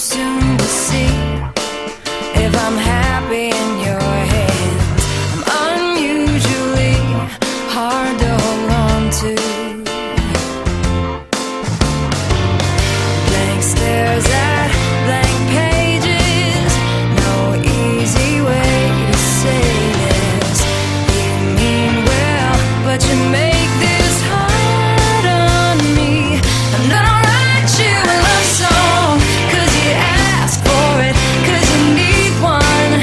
soon to see if I'm happy in your hands. I'm unusually hard to hold on to. Blank stares at blank pages, no easy way to say this. You mean well, but you make this hard on me. I'm gonna write you a love song, 'cause you ask for it, 'cause you need one.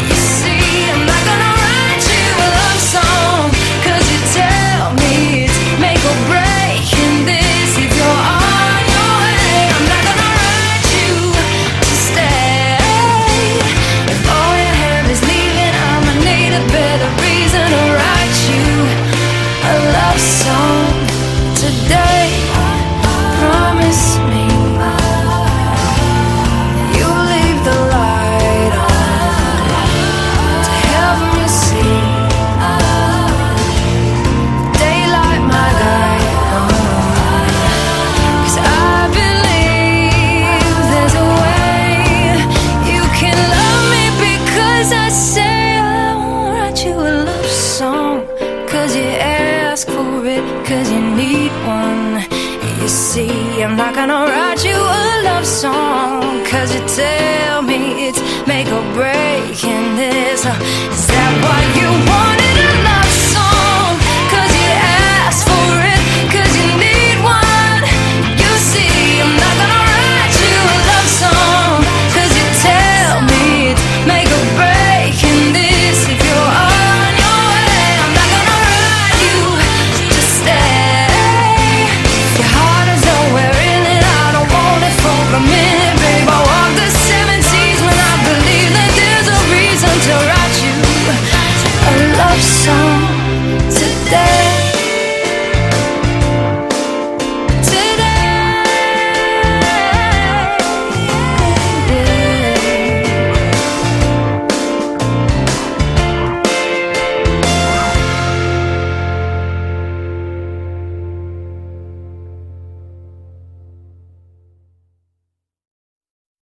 You see, I'm not gonna write you a love song, 'cause you tell me it's make or break in this. If you're on your way, I'm not gonna write you to stay. If all you have is leaving, I'ma need a better reason to write you a love song today. Promise me you'll leave the light on to help me see daylight my guide home. 'Cause I believe there's a way you can love me, because I say I won't write you a love song, 'cause you ask for it, 'cause you need one. You see, I'm not gonna write you a love song, 'cause you tell me it's make or break in this. Is that what you